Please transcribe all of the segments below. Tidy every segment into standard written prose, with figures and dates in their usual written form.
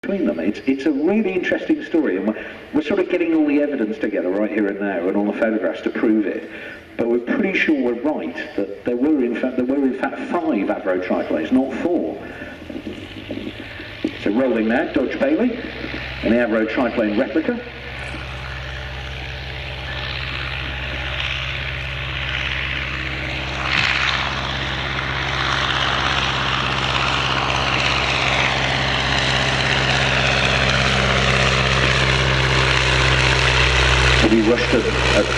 between them. It's a really interesting story, and we're sort of getting all the evidence together right here and now, and all the photographs to prove it. But we're pretty sure we're right that there were in fact 5 Avro triplanes, not 4. So rolling now, Dodge Bailey, an Avro triplane replica. We rushed at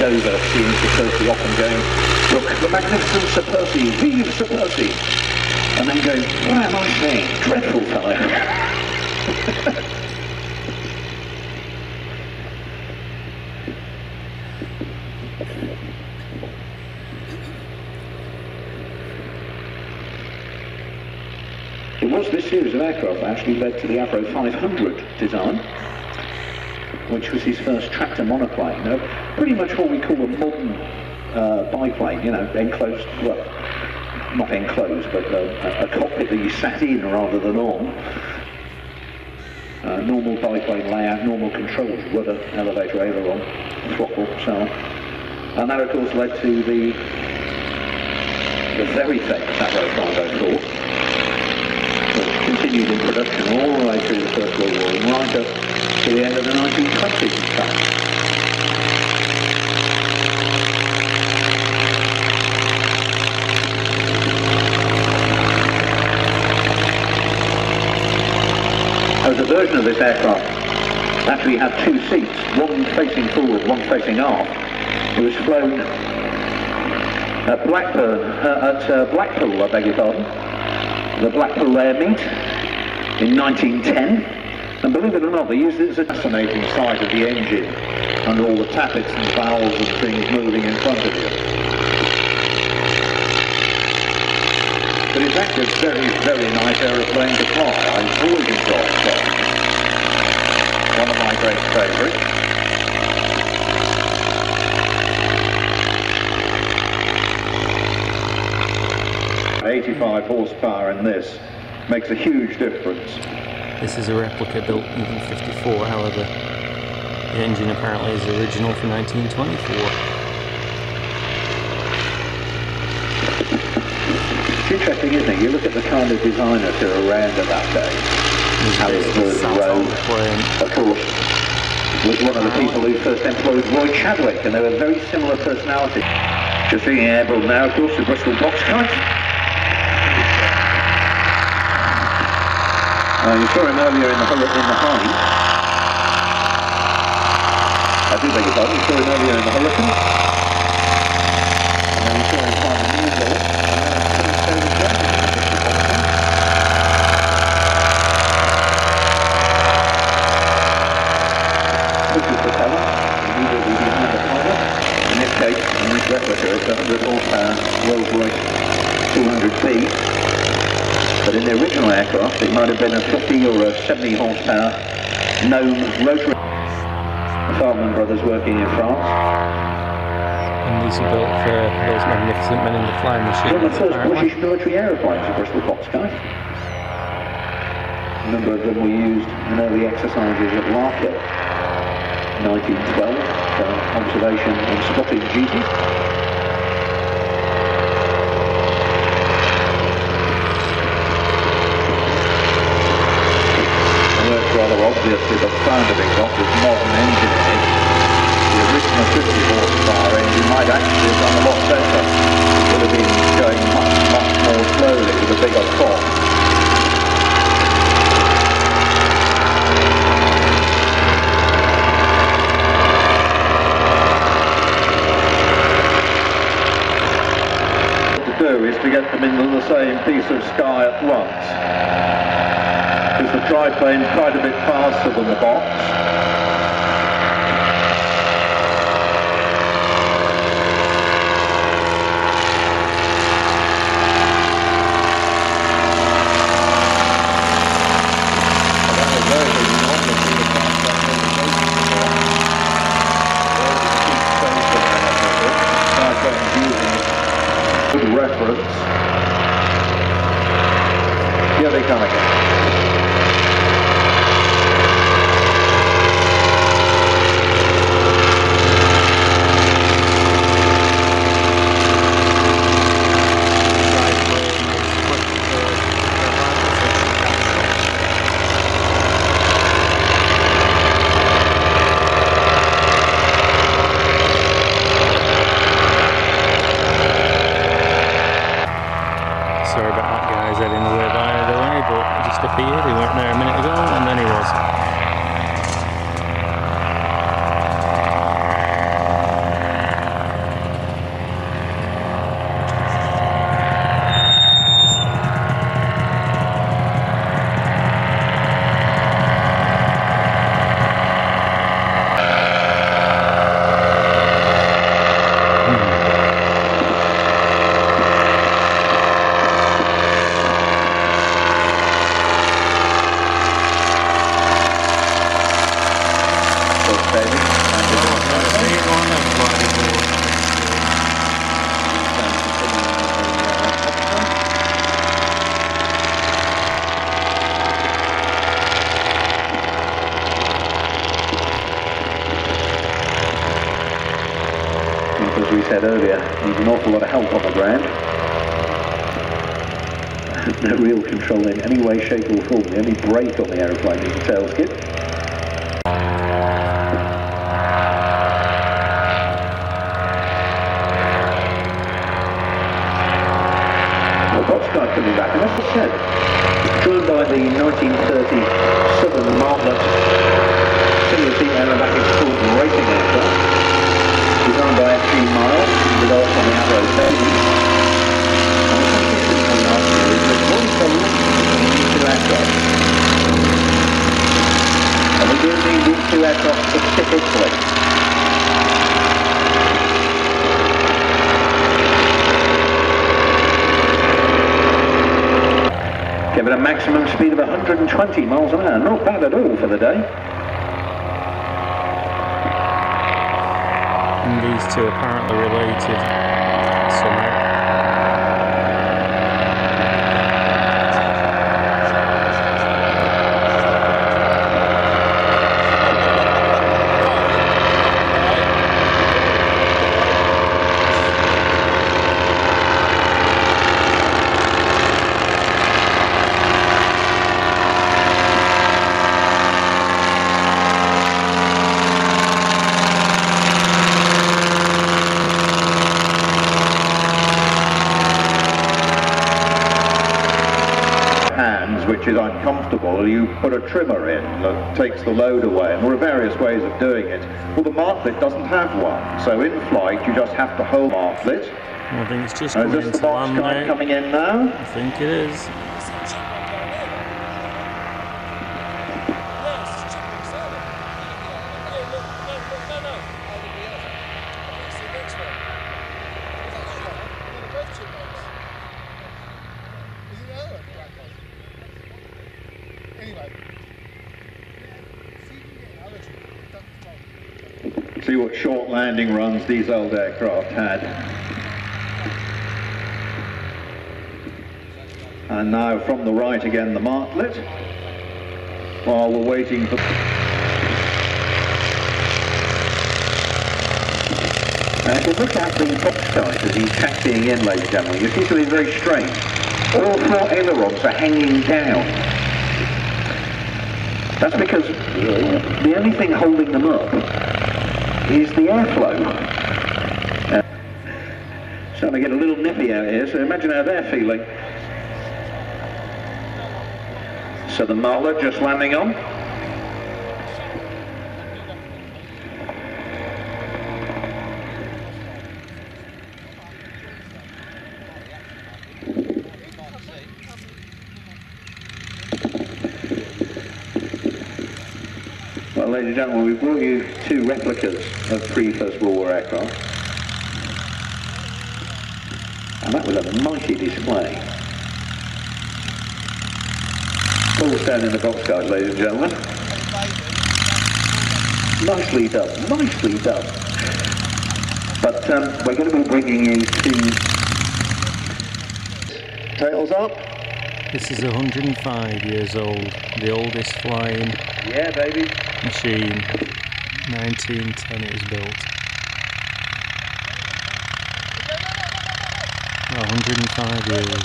Dover, seeing Sir Percy off and going, "Look, the magnificent Sir Percy, vive Sir Percy!" And then going, "What am I saying? Dreadful fellow!" It was this series of aircraft that actually led to the Avro 500 design, which was his first tractor monoplane. Pretty much what we call a modern biplane, you know, enclosed, well, not enclosed, but a cockpit that you sat in rather than on. Normal biplane layout, normal controls, rudder, elevator, aileron, throttle, so on. And that of course led to the very famous Avro 504, that continued in production all the way through the First World War and right up to the end of the 1920s, in fact. There was a version of this aircraft actually had 2 seats, one facing forward, one facing aft. It was flown at Blackpool, I beg your pardon, the Blackpool Air Meet in 1910. And believe it or not, they used it as a fascinating sight of the engine and all the tappets and valves and things moving in front of you. But it's actually a very, very nice aeroplane to fly. I've always enjoyed flying. One of my great favourites. .85 horsepower in this makes a huge difference. This is a replica built in 1954, however, the engine apparently is original from 1924. It's interesting, isn't it? You look at the kind of designers who were around at that day. Alice Rowe, of course, was one of the people who first employed Roy Chadwick, and they were very similar personalities. Just seeing airborne now, of course, the Bristol box kite. You saw him earlier in the Hind. I do beg your pardon, you saw him earlier in the Hurricane. And then you saw him find a new goal. This is the colour. Immediately behind the colour. In this case, in this replica, it's a 100 horsepower Rolls-Royce 200B. But in the original aircraft, it might have been a 50 or a 70 horsepower Gnome rotary. Farman brothers working in France. And these are built for those magnificent men in the flying machine. One of the first British military aeroplanes, the Bristol box kite. A number of them were used in early exercises at Larker, 1912, for observation and spotting duties. Rather obviously, but sounding off this modern engine in it. The original 50 horsepower engine might actually have done a lot better. It would have been going much, much more slowly with a bigger top. What to do is to get them into the same piece of sky at once. Because the triplane's quite a bit faster than the box. Good reference. Here they come again. as we said earlier, needs an awful lot of help on the ground. No real control in any way, shape or form. The only brake on the aeroplane is the tail skid. Well, boxcar coming back, and as I said, joined by the 1937 Martlet single-seat aerobatic sport racing aircraft, designed by F.G. Miles, developed on the Avro baby. And we do need these two aircraft specifically. Give it a maximum speed of 120 miles an hour. Not bad at all for the day. And these two apparently related somehow. Which is uncomfortable, you put a trimmer in that takes the load away, and there are various ways of doing it. Well, the Martlet doesn't have one, so in flight you just have to hold Martlet. I think it's just coming into land now. Coming in now? I think it is. See what short landing runs these old aircraft had. And now from the right again the Martlet, while we're waiting for... And if you look at the boxcar as he's taxiing in, ladies and gentlemen, you see something very strange. All four ailerons are hanging down. That's because the only thing holding them up is the airflow. Starting to get a little nippy out here, so imagine how they're feeling. So the Martlet just landing on. Well, ladies and gentlemen, we brought you two replicas of pre-First World War aircraft. And that was a mighty display. All down in the boxcars, ladies and gentlemen. Nicely done, nicely done. But we're going to be bringing you two... Tails up. This is 105 years old, the oldest flying machine. 1910 it was built. 105 years.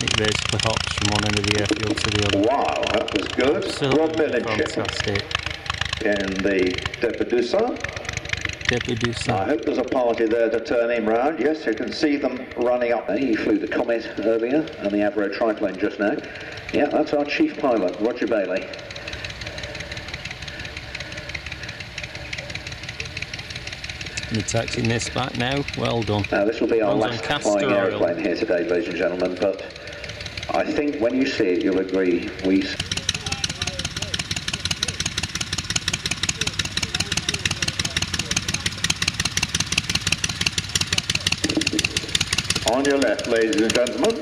It basically hops from one end of the airfield to the other. Wow, that was good. Absolutely fantastic. In the Depedusa. I hope there's a party there to turn him round. Yes, you can see them running up. He flew the Comet earlier and the Avro triplane just now. Yeah, that's our chief pilot, Roger Bailey. You're taxing this back now. Well done. Now this will be our last flying aeroplane here today, ladies and gentlemen, but I think when you see it you'll agree on your left, ladies and gentlemen.